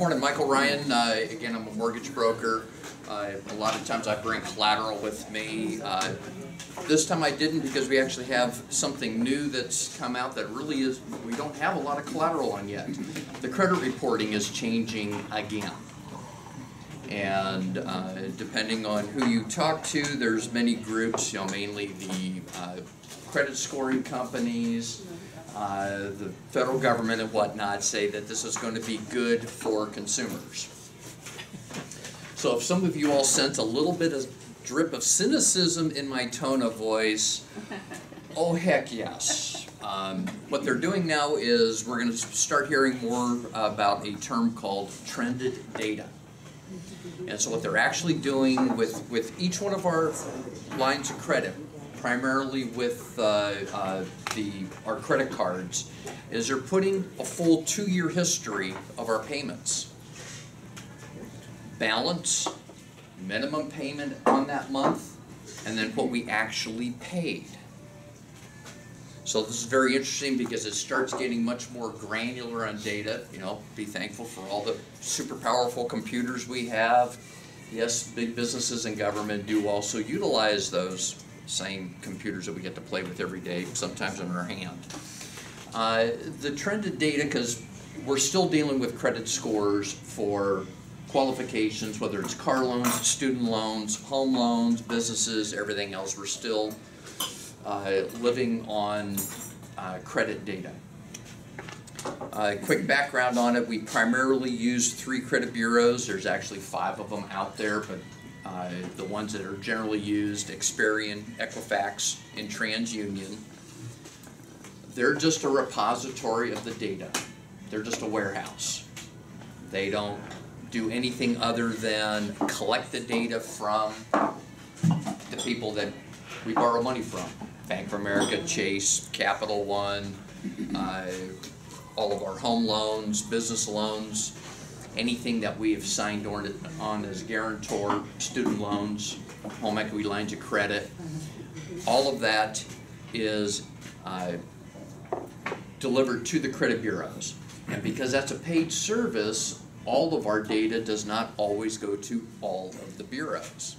morning, Michael Ryan. Again, I'm a mortgage broker. A lot of times I bring collateral with me. This time I didn't because we actually have something new that's come out that really is, we don't have a lot of collateral on yet. The credit reporting is changing again. And depending on who you talk to, there's many groups, mainly the credit scoring companies, the federal government and whatnot say that this is going to be good for consumers. So if some of you all sense a little bit of drip of cynicism in my tone of voice, oh heck yes. What they're doing now is we're going to start hearing more about a term called trended data. And so what they're actually doing with each one of our lines of credit, primarily with our credit cards, is they're putting a full 2-year history of our payments. Balance, minimum payment on that month, and then what we actually paid. So this is very interesting because it starts getting much more granular on data. Be thankful for all the super powerful computers we have. Yes, big businesses and government do also utilize those same computers that we get to play with every day, sometimes in our hand. The trended data, because we're still dealing with credit scores for qualifications, whether it's car loans, student loans, home loans, businesses, everything else, we're still living on credit data. Quick background on it, we primarily use 3 credit bureaus. There's actually 5 of them out there, but the ones that are generally used, Experian, Equifax, and TransUnion, they're just a repository of the data. They're just a warehouse. They don't do anything other than collect the data from the people that we borrow money from. Bank of America, Chase, Capital One, all of our home loans, business loans, anything that we have signed on as guarantor, student loans, home equity lines of credit, all of that is delivered to the credit bureaus. And because that's a paid service, all of our data does not always go to all of the bureaus,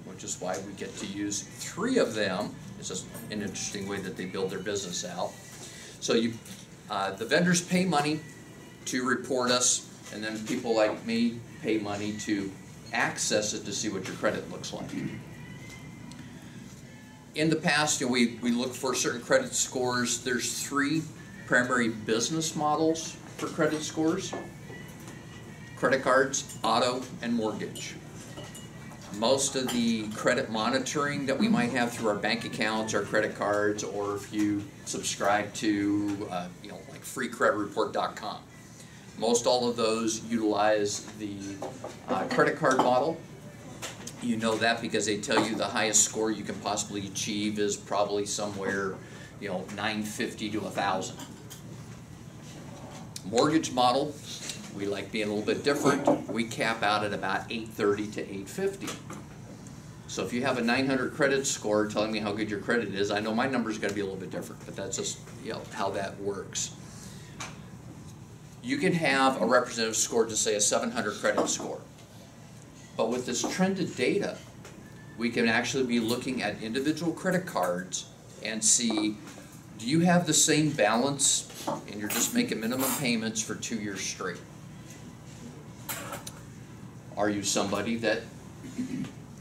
which is why we get to use 3 of them. It's just an interesting way that they build their business out. So the vendors pay money to report us, and then people like me pay money to access it to see what your credit looks like. In the past, we look for certain credit scores. There's 3 primary business models for credit scores: credit cards, auto, and mortgage. Most of the credit monitoring that we might have through our bank accounts, our credit cards, or if you subscribe to like freecreditreport.com, most all of those utilize the credit card model. You know that because they tell you the highest score you can possibly achieve is probably somewhere 950 to 1,000. Mortgage model, we like being a little bit different. We cap out at about 830 to 850. So if you have a 900 credit score telling me how good your credit is, I know my number is going to be a little bit different, but that's just how that works. You can have a representative score to say a 700 credit score. But with this trended data, we can actually be looking at individual credit cards and see, do you have the same balance and you're just making minimum payments for 2 years straight? Are you somebody that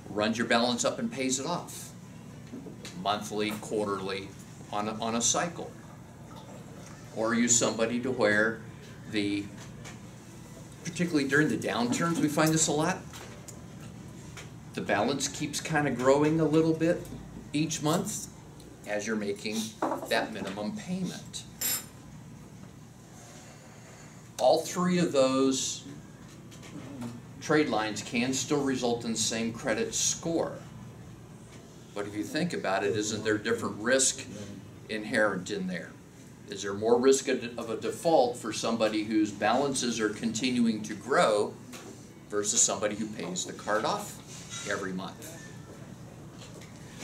runs your balance up and pays it off monthly, quarterly, on a cycle? Or are you somebody to where particularly during the downturns, we find this a lot, the balance keeps kind of growing a little bit each month as you're making that minimum payment? All 3 of those trade lines can still result in the same credit score. But if you think about it, isn't there different risk inherent in there? Is there more risk of a default for somebody whose balances are continuing to grow versus somebody who pays the card off every month?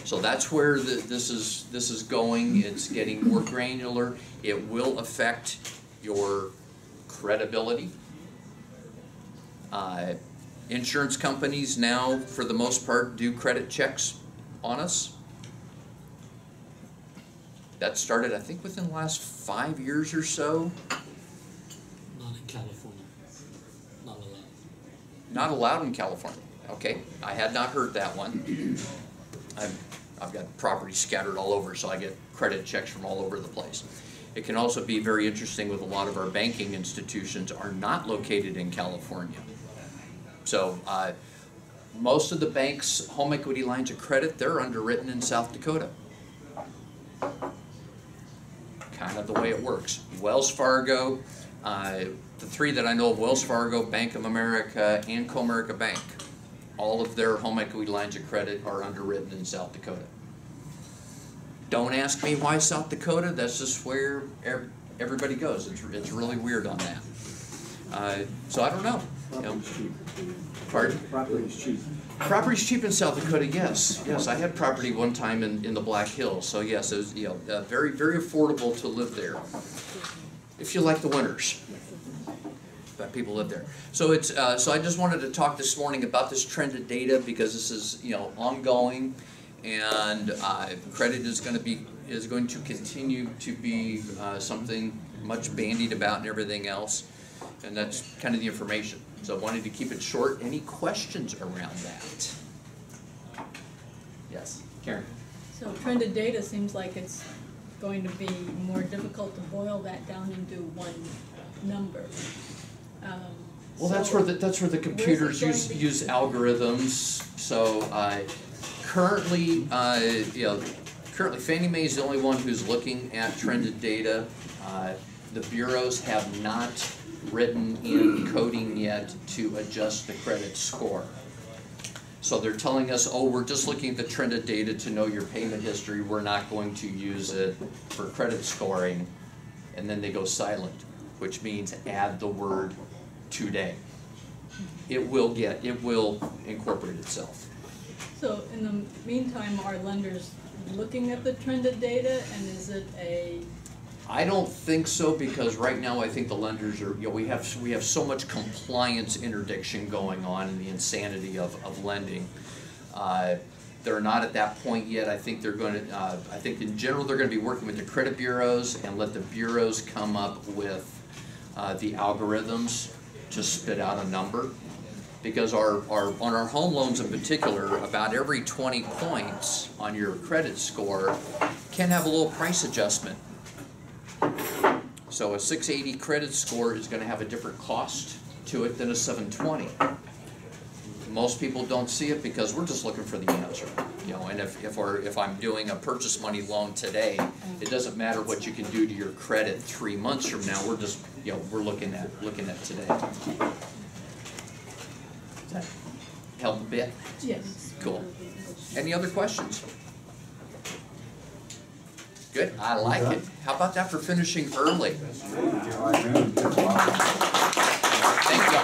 So that's where this is going. It's getting more granular. It will affect your credibility. Insurance companies now, for the most part, do credit checks on us. That started, I think, within the last 5 years or so. Not in California. Not allowed. Not allowed in California. Okay, I had not heard that one. I've got property scattered all over, so I get credit checks from all over the place. It can also be very interesting with a lot of our banking institutions are not located in California. So most of the banks' home equity lines of credit, they're underwritten in South Dakota. Kind of the way it works. Wells Fargo, the three that I know of, Wells Fargo, Bank of America, and Comerica Bank, all of their home equity lines of credit are underwritten in South Dakota. Don't ask me why South Dakota, that's just where everybody goes. It's really weird on that. So I don't know. Pardon? Property's cheap. Property's cheap in South Dakota, yes. Yes, I had property one time in the Black Hills, so yes, it was very, very affordable to live there. If you like the winters. But people live there. So it's so I just wanted to talk this morning about this trended data because this is ongoing, and credit is going to continue to be something much bandied about and everything else, and that's kind of the information. So I wanted to keep it short. Any questions around that? Yes, Karen. So trended data seems like it's going to be more difficult to boil that down into one number. Well, that's where the computers use algorithms. So currently, currently Fannie Mae is the only one who's looking at trended data. The bureaus have not written in coding yet to adjust the credit score. So they're telling us, oh, we're just looking at the trended data to know your payment history. We're not going to use it for credit scoring. And then they go silent, which means add the word today. It will incorporate itself. So in the meantime, are lenders looking at the trended data, and is it a? I don't think so, because right now I think the lenders are, we have so much compliance interdiction going on in the insanity of lending. They're not at that point yet. I think they're going to, I think in general they're going to be working with the credit bureaus and let the bureaus come up with the algorithms to spit out a number. Because on our home loans in particular, about every 20 points on your credit score can have a little price adjustment. So a 680 credit score is going to have a different cost to it than a 720. Most people don't see it because we're just looking for the answer. And if I'm doing a purchase money loan today, it doesn't matter what you can do to your credit 3 months from now. We're just we're looking at today. Does that help a bit? Yes. Cool. Any other questions? Good, I like it. How about that for finishing early? Thank you.